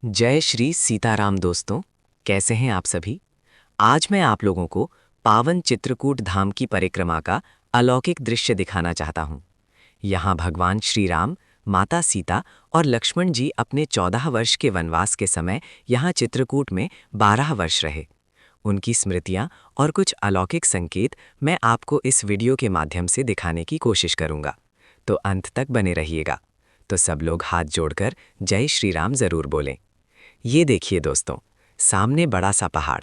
जय श्री सीताराम दोस्तों, कैसे हैं आप सभी। आज मैं आप लोगों को पावन चित्रकूट धाम की परिक्रमा का अलौकिक दृश्य दिखाना चाहता हूं। यहाँ भगवान श्री राम, माता सीता और लक्ष्मण जी अपने 14 वर्ष के वनवास के समय यहाँ चित्रकूट में 12 वर्ष रहे। उनकी स्मृतियाँ और कुछ अलौकिक संकेत मैं आपको इस वीडियो के माध्यम से दिखाने की कोशिश करूँगा, तो अंत तक बने रहिएगा। तो सब लोग हाथ जोड़कर जय श्री राम ज़रूर बोलें। ये देखिए दोस्तों, सामने बड़ा सा पहाड़।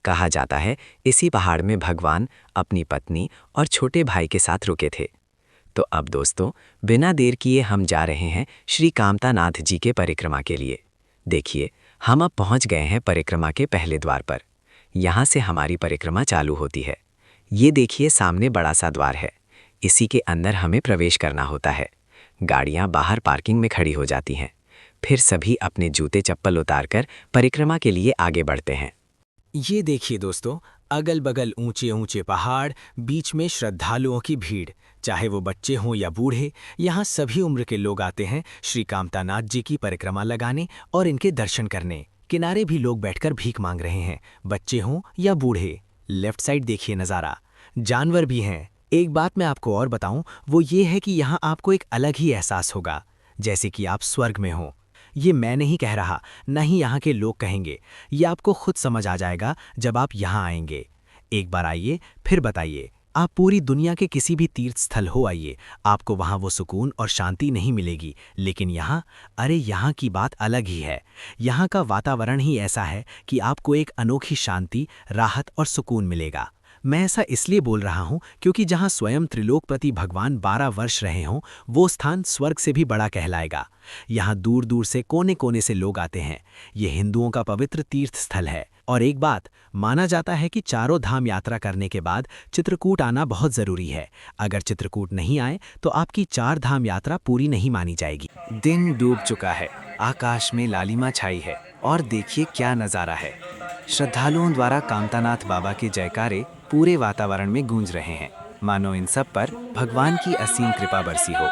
कहा जाता है इसी पहाड़ में भगवान अपनी पत्नी और छोटे भाई के साथ रुके थे। तो अब दोस्तों, बिना देर किए हम जा रहे हैं श्री कामतानाथ जी के परिक्रमा के लिए। देखिए, हम अब पहुंच गए हैं परिक्रमा के पहले द्वार पर। यहाँ से हमारी परिक्रमा चालू होती है। ये देखिए, सामने बड़ा सा द्वार है। इसी के अंदर हमें प्रवेश करना होता है। गाड़ियाँ बाहर पार्किंग में खड़ी हो जाती हैं। फिर सभी अपने जूते चप्पल उतारकर परिक्रमा के लिए आगे बढ़ते हैं। ये देखिए दोस्तों, अगल बगल ऊंचे ऊंचे पहाड़, बीच में श्रद्धालुओं की भीड़। चाहे वो बच्चे हों या बूढ़े, यहाँ सभी उम्र के लोग आते हैं श्री कामतानाथ जी की परिक्रमा लगाने और इनके दर्शन करने। किनारे भी लोग बैठकर भीख मांग रहे हैं, बच्चे हों या बूढ़े। लेफ्ट साइड देखिए नज़ारा, जानवर भी हैं। एक बात मैं आपको और बताऊं, वो ये है कि यहाँ आपको एक अलग ही एहसास होगा, जैसे कि आप स्वर्ग में हों। ये मैं नहीं कह रहा, न ही यहाँ के लोग कहेंगे। ये आपको खुद समझ आ जाएगा जब आप यहाँ आएंगे। एक बार आइए, फिर बताइए। आप पूरी दुनिया के किसी भी तीर्थ स्थल हो आइए, आपको वहाँ वो सुकून और शांति नहीं मिलेगी। लेकिन यहाँ, अरे यहाँ की बात अलग ही है। यहाँ का वातावरण ही ऐसा है कि आपको एक अनोखी शांति, राहत और सुकून मिलेगा। मैं ऐसा इसलिए बोल रहा हूँ क्योंकि जहाँ स्वयं त्रिलोकपति भगवान 12 वर्ष रहे हों, वो स्थान स्वर्ग से भी बड़ा कहलाएगा। यहाँ दूर दूर से कोने कोने से लोग आते हैं। ये हिंदुओं का पवित्र तीर्थ स्थल है। और एक बात, माना जाता है कि चारों धाम यात्रा करने के बाद चित्रकूट आना बहुत ज़रूरी है। अगर चित्रकूट नहीं आए तो आपकी 4 धाम यात्रा पूरी नहीं मानी जाएगी। दिन डूब चुका है, आकाश में लालिमा छाई है और देखिए क्या नज़ारा है। श्रद्धालुओं द्वारा कामतानाथ बाबा के जयकारे पूरे वातावरण में गूंज रहे हैं, मानो इन सब पर भगवान की असीम कृपा बरसी हो।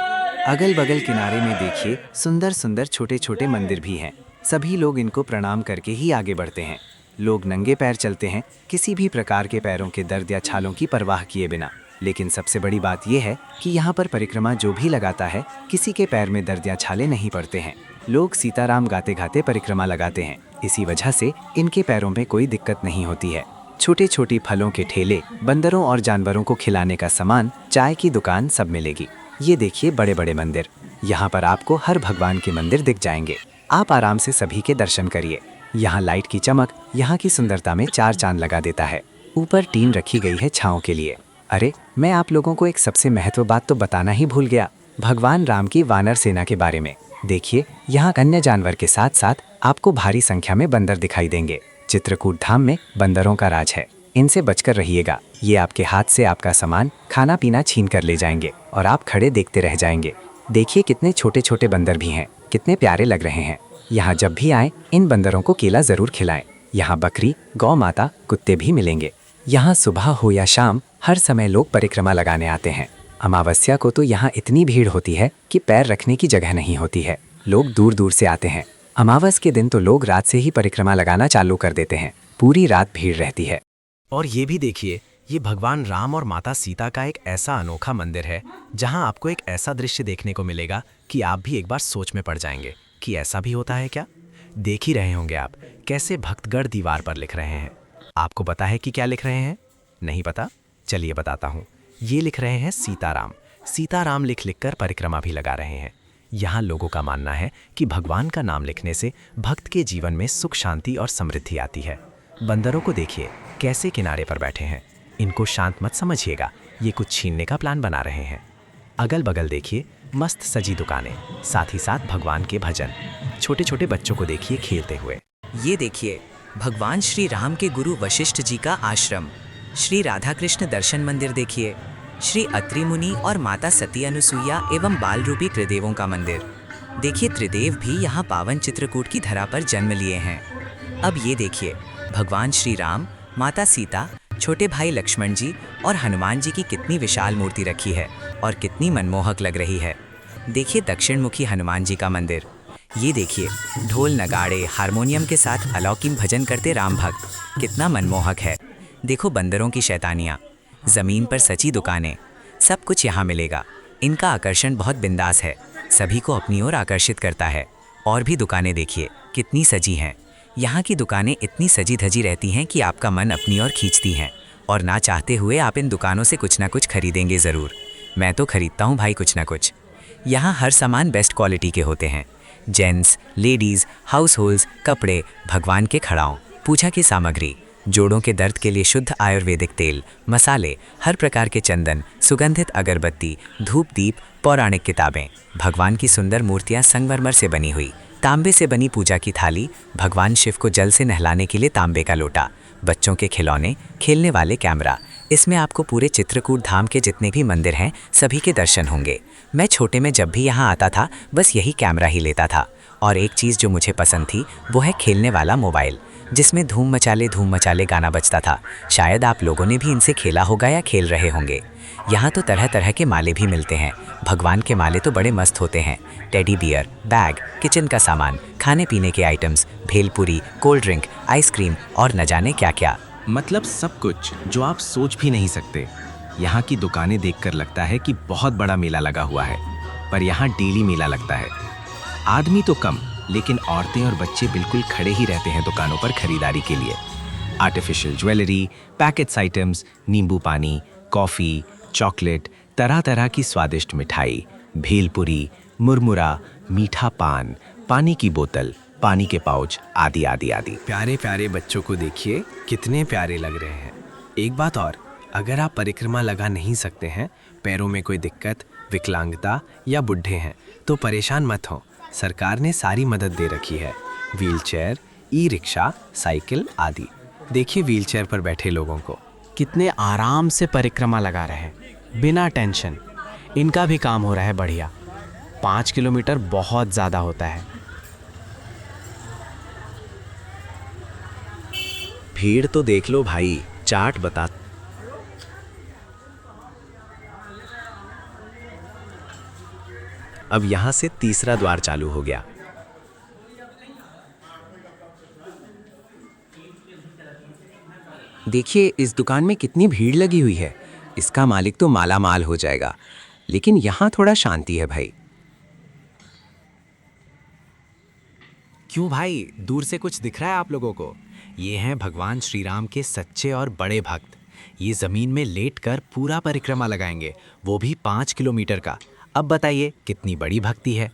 अगल बगल किनारे में देखिए, सुंदर सुंदर छोटे छोटे मंदिर भी हैं। सभी लोग इनको प्रणाम करके ही आगे बढ़ते हैं। लोग नंगे पैर चलते हैं, किसी भी प्रकार के पैरों के दर्द या छालों की परवाह किए बिना। लेकिन सबसे बड़ी बात यह है कि यहाँ पर परिक्रमा जो भी लगाता है, किसी के पैर में दर्द या छाले नहीं पड़ते हैं। लोग सीताराम गाते गाते परिक्रमा लगाते हैं, इसी वजह से इनके पैरों में कोई दिक्कत नहीं होती है। छोटे छोटी फलों के ठेले, बंदरों और जानवरों को खिलाने का सामान, चाय की दुकान सब मिलेगी। ये देखिए बड़े बड़े मंदिर, यहाँ पर आपको हर भगवान के मंदिर दिख जाएंगे। आप आराम से सभी के दर्शन करिए। यहाँ लाइट की चमक यहाँ की सुंदरता में 4 चांद लगा देता है। ऊपर टीन रखी गई है छाँव के लिए। अरे, मैं आप लोगों को एक सबसे महत्व बात तो बताना ही भूल गया, भगवान राम की वानर सेना के बारे में। देखिए, यहाँ अन्य जानवर के साथ साथ आपको भारी संख्या में बंदर दिखाई देंगे। चित्रकूट धाम में बंदरों का राज है, इनसे बचकर रहिएगा। ये आपके हाथ से आपका सामान, खाना पीना छीन कर ले जाएंगे और आप खड़े देखते रह जाएंगे। देखिए कितने छोटे छोटे बंदर भी हैं, कितने प्यारे लग रहे हैं। यहाँ जब भी आएँ, इन बंदरों को केला ज़रूर खिलाएं। यहाँ बकरी, गौ माता, कुत्ते भी मिलेंगे। यहाँ सुबह हो या शाम, हर समय लोग परिक्रमा लगाने आते हैं। अमावस्या को तो यहाँ इतनी भीड़ होती है कि पैर रखने की जगह नहीं होती है। लोग दूर दूर से आते हैं। अमावस के दिन तो लोग रात से ही परिक्रमा लगाना चालू कर देते हैं। पूरी रात भीड़ रहती है। और ये भी देखिए, ये भगवान राम और माता सीता का एक ऐसा अनोखा मंदिर है जहां आपको एक ऐसा दृश्य देखने को मिलेगा कि आप भी एक बार सोच में पड़ जाएंगे कि ऐसा भी होता है क्या। देख ही रहे होंगे आप कैसे भक्तगण दीवार पर लिख रहे हैं। आपको पता है कि क्या लिख रहे हैं? नहीं पता? चलिए बताता हूँ। ये लिख रहे हैं सीताराम। सीताराम लिख लिख कर परिक्रमा भी लगा रहे हैं। यहाँ लोगों का मानना है कि भगवान का नाम लिखने से भक्त के जीवन में सुख, शांति और समृद्धि आती है। बंदरों को देखिए कैसे किनारे पर बैठे हैं। इनको शांत मत समझिएगा, ये कुछ छीनने का प्लान बना रहे हैं। अगल बगल देखिए मस्त सजी दुकानें, साथ ही साथ भगवान के भजन। छोटे छोटे बच्चों को देखिए खेलते हुए। ये देखिए, भगवान श्री राम के गुरु वशिष्ठ जी का आश्रम। श्री राधा कृष्ण दर्शन मंदिर देखिए। श्री अत्रि मुनि और माता सती अनुसुईया एवं बाल रूपी त्रिदेवों का मंदिर। देखिए, त्रिदेव भी यहाँ पावन चित्रकूट की धरा पर जन्म लिए हैं। अब ये देखिए, भगवान श्री राम, माता सीता, छोटे भाई लक्ष्मण जी और हनुमान जी की कितनी विशाल मूर्ति रखी है और कितनी मनमोहक लग रही है। देखिए दक्षिण मुखी हनुमान जी का मंदिर। ये देखिए, ढोल नगाड़े हारमोनियम के साथ अलौकिक भजन करते राम भक्त, कितना मनमोहक है। देखो बंदरों की शैतानियाँ, ज़मीन पर सची दुकानें, सब कुछ यहाँ मिलेगा। इनका आकर्षण बहुत बिंदास है, सभी को अपनी ओर आकर्षित करता है। और भी दुकानें देखिए कितनी सजी हैं। यहाँ की दुकानें इतनी सजी धजी रहती हैं कि आपका मन अपनी ओर खींचती हैं, और ना चाहते हुए आप इन दुकानों से कुछ ना कुछ खरीदेंगे ज़रूर। मैं तो खरीदता हूँ भाई कुछ ना कुछ। यहाँ हर सामान बेस्ट क्वालिटी के होते हैं। जेंट्स, लेडीज़, हाउस होल्ड्स, कपड़े, भगवान के खड़ाओं, पूजा की सामग्री, जोड़ों के दर्द के लिए शुद्ध आयुर्वेदिक तेल, मसाले, हर प्रकार के चंदन, सुगंधित अगरबत्ती, धूप दीप, पौराणिक किताबें, भगवान की सुंदर मूर्तियाँ संगमरमर से बनी हुई, तांबे से बनी पूजा की थाली, भगवान शिव को जल से नहलाने के लिए तांबे का लोटा, बच्चों के खिलौने, खेलने वाले कैमरा। इसमें आपको पूरे चित्रकूट धाम के जितने भी मंदिर हैं सभी के दर्शन होंगे। मैं छोटे में जब भी यहाँ आता था बस यही कैमरा ही लेता था। और एक चीज़ जो मुझे पसंद थी वो है खेलने वाला मोबाइल, जिसमें धूम मचाले गाना बजता था। शायद आप लोगों ने भी इनसे खेला होगा या खेल रहे होंगे। यहाँ तो तरह तरह के माले भी मिलते हैं। भगवान के माले तो बड़े मस्त होते हैं। टेडी बियर, बैग, किचन का सामान, खाने पीने के items, bhelpuri, cold drink, ice cream और न जाने क्या क्या। मतलब सब कुछ जो आप सोच भी नहीं सकते। यहाँ की दुकानें देखकर लगता है कि बहुत बड़ा मेला लगा हुआ है, पर यहाँ डेली मेला लगता है। आदमी तो कम, लेकिन औरतें और बच्चे बिल्कुल खड़े ही रहते हैं दुकानों पर खरीदारी के लिए। आर्टिफिशियल ज्वेलरी, पैकेट्स आइटम्स, नींबू पानी, कॉफ़ी, चॉकलेट, तरह तरह की स्वादिष्ट मिठाई, भेलपुरी, मुरमुरा, मीठा पान, पानी की बोतल, पानी के पाउच आदि आदि आदि। प्यारे प्यारे बच्चों को देखिए कितने प्यारे लग रहे हैं। एक बात और, अगर आप परिक्रमा लगा नहीं सकते हैं, पैरों में कोई दिक्कत, विकलांगता या बुढ़े हैं, तो परेशान मत हो। सरकार ने सारी मदद दे रखी है। व्हीलचेयर, ई रिक्शा, साइकिल आदि। देखिए व्हीलचेयर पर बैठे लोगों को, कितने आराम से परिक्रमा लगा रहे हैं, बिना टेंशन। इनका भी काम हो रहा है बढ़िया। 5 किलोमीटर बहुत ज़्यादा होता है। भीड़ तो देख लो भाई, चाट बता। अब यहाँ से तीसरा द्वार चालू हो गया। देखिए इस दुकान में कितनी भीड़ लगी हुई है। इसका मालिक तो माला माल हो जाएगा, लेकिन यहाँ थोड़ा शांति है भाई। क्यों भाई, दूर से कुछ दिख रहा है आप लोगों को? ये हैं भगवान श्री राम के सच्चे और बड़े भक्त। ये ज़मीन में लेटकर पूरा परिक्रमा लगाएंगे, वो भी 5 किलोमीटर का। अब बताइए कितनी बड़ी भक्ति है।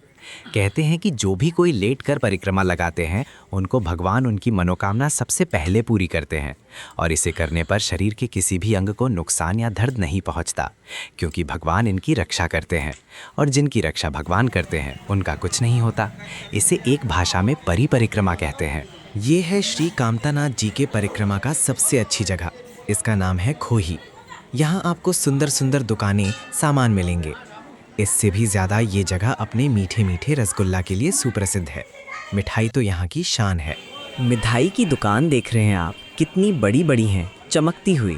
कहते हैं कि जो भी कोई लेटकर परिक्रमा लगाते हैं उनको भगवान उनकी मनोकामना सबसे पहले पूरी करते हैं, और इसे करने पर शरीर के किसी भी अंग को नुकसान या दर्द नहीं पहुंचता, क्योंकि भगवान इनकी रक्षा करते हैं, और जिनकी रक्षा भगवान करते हैं उनका कुछ नहीं होता। इसे एक भाषा में परिक्रमा कहते हैं। ये है श्री कामतानाथ जी के परिक्रमा का सबसे अच्छी जगह। इसका नाम है खोही। यहाँ आपको सुंदर सुंदर दुकानें, सामान मिलेंगे। इससे भी ज़्यादा ये जगह अपने मीठे मीठे रसगुल्ला के लिए सुप्रसिद्ध है। मिठाई तो यहाँ की शान है। मिठाई की दुकान देख रहे हैं आप, कितनी बड़ी बड़ी हैं, चमकती हुई।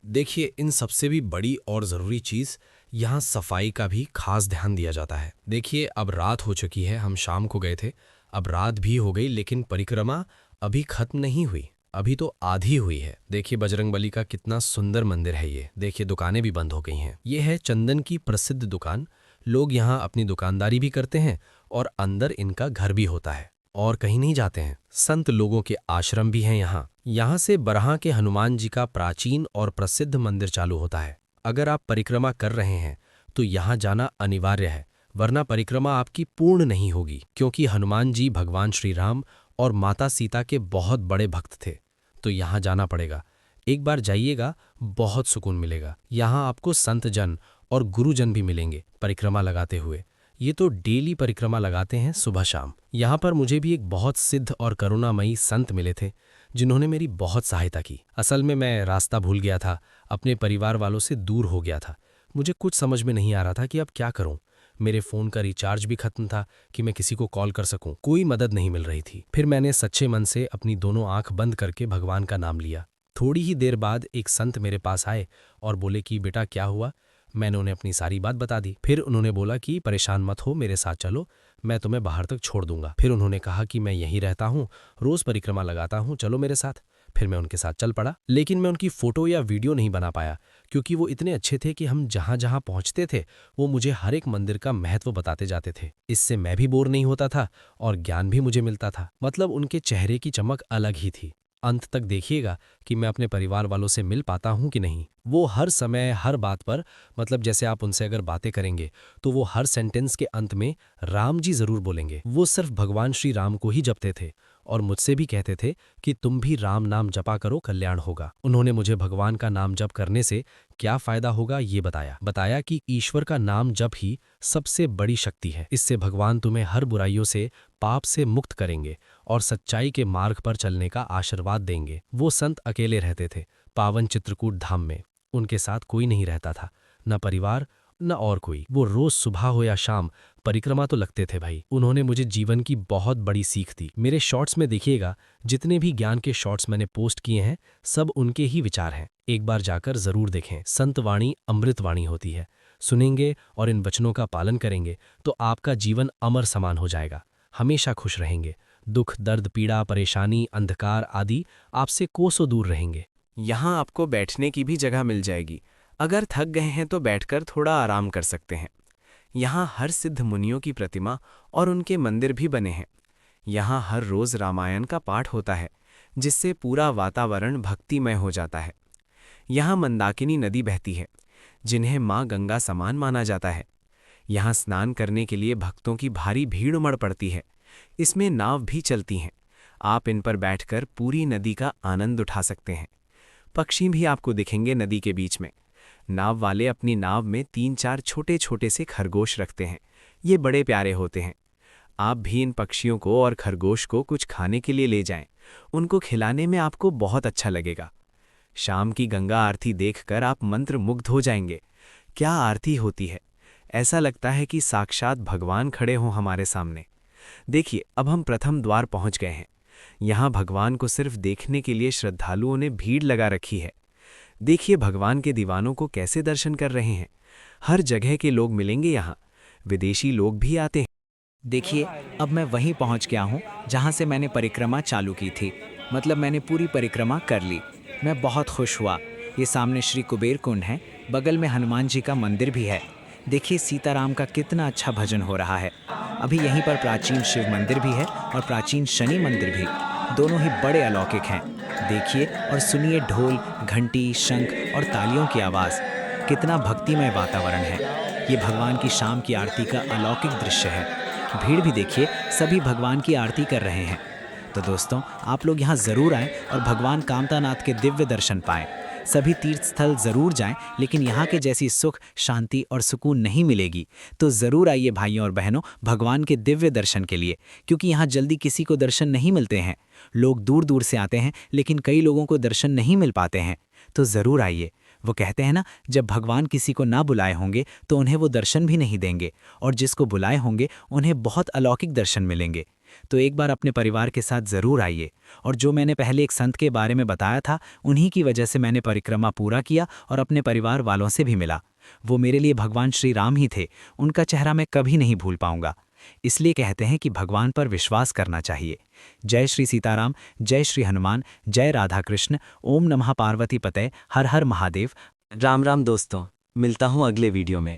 देखिए इन सबसे भी बड़ी और ज़रूरी चीज़, यहाँ सफाई का भी खास ध्यान दिया जाता है। देखिए अब रात हो चुकी है, हम शाम को गए थे, अब रात भी हो गई, लेकिन परिक्रमा अभी खत्म नहीं हुई, अभी तो आधी हुई है। देखिए बजरंगबली का कितना सुंदर मंदिर है ये। देखिए दुकानें भी बंद हो गई हैं। ये है चंदन की प्रसिद्ध दुकान। लोग यहाँ अपनी दुकानदारी भी करते हैं और अंदर इनका घर भी होता है, और कहीं नहीं जाते हैं। संत लोगों के आश्रम भी हैं यहाँ। यहाँ से बरहा के हनुमान जी का प्राचीन और प्रसिद्ध मंदिर चालू होता है। अगर आप परिक्रमा कर रहे हैं तो यहाँ जाना अनिवार्य है, वरना परिक्रमा आपकी पूर्ण नहीं होगी, क्योंकि हनुमान जी भगवान श्री राम और माता सीता के बहुत बड़े भक्त थे। तो यहाँ जाना पड़ेगा। एक बार जाइएगा, बहुत सुकून मिलेगा। यहाँ आपको संत जन और गुरुजन भी मिलेंगे परिक्रमा लगाते हुए। ये तो डेली परिक्रमा लगाते हैं सुबह शाम। यहाँ पर मुझे भी एक बहुत सिद्ध और करुणामयी संत मिले थे, जिन्होंने मेरी बहुत सहायता की। असल में मैं रास्ता भूल गया था, अपने परिवार वालों से दूर हो गया था। मुझे कुछ समझ में नहीं आ रहा था कि अब क्या करूं। मेरे फ़ोन का रिचार्ज भी खत्म था कि मैं किसी को कॉल कर सकूं। कोई मदद नहीं मिल रही थी। फिर मैंने सच्चे मन से अपनी दोनों आंख बंद करके भगवान का नाम लिया। थोड़ी ही देर बाद एक संत मेरे पास आए और बोले कि बेटा क्या हुआ? मैंने उन्हें अपनी सारी बात बता दी। फिर उन्होंने बोला कि परेशान मत हो, मेरे साथ चलो, मैं तुम्हें बाहर तक छोड़ दूंगा। फिर उन्होंने कहा कि मैं यहीं रहता हूँ, रोज परिक्रमा लगाता हूँ, चलो मेरे साथ। फिर मैं उनके साथ चल पड़ा, लेकिन मैं उनकी फोटो या वीडियो नहीं बना पाया, क्योंकि वो इतने अच्छे थे कि हम जहाँ जहाँ पहुँचते थे वो मुझे हर एक मंदिर का महत्व बताते जाते थे। इससे मैं भी बोर नहीं होता था और ज्ञान भी मुझे मिलता था। मतलब उनके चेहरे की चमक अलग ही थी। अंत तक देखिएगा कि मैं अपने परिवार वालों से मिल पाता हूँ कि नहीं। वो हर समय हर बात पर, मतलब जैसे आप उनसे अगर बातें करेंगे तो वो हर सेंटेंस के अंत में राम जी जरूर बोलेंगे। वो सिर्फ भगवान श्री राम को ही जपते थे और मुझसे भी कहते थे कि तुम भी राम नाम जपा करो, कल्याण होगा। उन्होंने मुझे भगवान का नाम जप करने से क्या फायदा होगा ये बताया कि ईश्वर का नाम जप ही सबसे बड़ी शक्ति है। इससे भगवान तुम्हें हर बुराइयों से, पाप से मुक्त करेंगे और सच्चाई के मार्ग पर चलने का आशीर्वाद देंगे। वो संत अकेले रहते थे पावन चित्रकूट धाम में। उनके साथ कोई नहीं रहता था, न परिवार न और कोई। वो रोज सुबह हो या शाम परिक्रमा तो लगते थे भाई। उन्होंने मुझे जीवन की बहुत बड़ी सीख दी। मेरे शॉर्ट्स में देखिएगा, जितने भी ज्ञान के शॉर्ट्स मैंने पोस्ट किए हैं सब उनके ही विचार हैं। एक बार जाकर जरूर देखें। संत वाणी अमृत वाणी होती है। सुनेंगे और इन वचनों का पालन करेंगे तो आपका जीवन अमर समान हो जाएगा। हमेशा खुश रहेंगे। दुख, दर्द, पीड़ा, परेशानी, अंधकार आदि आपसे कोसों दूर रहेंगे। यहाँ आपको बैठने की भी जगह मिल जाएगी। अगर थक गए हैं तो बैठकर थोड़ा आराम कर सकते हैं। यहाँ हर सिद्ध मुनियों की प्रतिमा और उनके मंदिर भी बने हैं। यहाँ हर रोज रामायण का पाठ होता है, जिससे पूरा वातावरण भक्तिमय हो जाता है। यहाँ मंदाकिनी नदी बहती है, जिन्हें माँ गंगा समान माना जाता है। यहाँ स्नान करने के लिए भक्तों की भारी भीड़ उमड़ पड़ती है। इसमें नाव भी चलती हैं। आप इन पर बैठकर पूरी नदी का आनंद उठा सकते हैं। पक्षी भी आपको दिखेंगे नदी के बीच में। नाव वाले अपनी नाव में 3-4 छोटे छोटे से खरगोश रखते हैं। ये बड़े प्यारे होते हैं। आप भी इन पक्षियों को और खरगोश को कुछ खाने के लिए ले जाएं। उनको खिलाने में आपको बहुत अच्छा लगेगा। शाम की गंगा आरती देखकर आप मंत्रमुग्ध हो जाएंगे। क्या आरती होती है! ऐसा लगता है कि साक्षात भगवान खड़े हों हमारे सामने। देखिए, अब हम प्रथम द्वार पहुंच गए हैं। यहाँ भगवान को सिर्फ देखने के लिए श्रद्धालुओं ने भीड़ लगा रखी है। देखिए भगवान के दीवानों को कैसे दर्शन कर रहे हैं। हर जगह के लोग मिलेंगे यहाँ, विदेशी लोग भी आते हैं। देखिए, अब मैं वहीं पहुंच गया हूं जहां से मैंने परिक्रमा चालू की थी। मतलब मैंने पूरी परिक्रमा कर ली। मैं बहुत खुश हुआ। ये सामने श्री कुबेर कुंड है, बगल में हनुमान जी का मंदिर भी है। देखिए सीताराम का कितना अच्छा भजन हो रहा है। अभी यहीं पर प्राचीन शिव मंदिर भी है और प्राचीन शनि मंदिर भी। दोनों ही बड़े अलौकिक हैं। देखिए और सुनिए ढोल, घंटी, शंख और तालियों की आवाज़। कितना भक्तिमय वातावरण है। ये भगवान की शाम की आरती का अलौकिक दृश्य है। भीड़ भी देखिए, सभी भगवान की आरती कर रहे हैं। तो दोस्तों, आप लोग यहाँ ज़रूर आएँ और भगवान कामतानाथ के दिव्य दर्शन पाएँ। सभी तीर्थ स्थल ज़रूर जाएं, लेकिन यहाँ के जैसी सुख, शांति और सुकून नहीं मिलेगी। तो ज़रूर आइए भाइयों और बहनों भगवान के दिव्य दर्शन के लिए, क्योंकि यहाँ जल्दी किसी को दर्शन नहीं मिलते हैं। लोग दूर दूर से आते हैं, लेकिन कई लोगों को दर्शन नहीं मिल पाते हैं। तो ज़रूर आइए। वो कहते हैं ना, जब भगवान किसी को ना बुलाए होंगे तो उन्हें वो दर्शन भी नहीं देंगे, और जिसको बुलाए होंगे उन्हें बहुत अलौकिक दर्शन मिलेंगे। तो एक बार अपने परिवार के साथ ज़रूर आइए। और जो मैंने पहले एक संत के बारे में बताया था, उन्हीं की वजह से मैंने परिक्रमा पूरा किया और अपने परिवार वालों से भी मिला। वो मेरे लिए भगवान श्री राम ही थे। उनका चेहरा मैं कभी नहीं भूल पाऊंगा। इसलिए कहते हैं कि भगवान पर विश्वास करना चाहिए। जय श्री सीताराम, जय श्री हनुमान, जय राधा कृष्ण, ओम नमः पार्वती पते, हर हर महादेव। राम राम दोस्तों, मिलता हूँ अगले वीडियो में।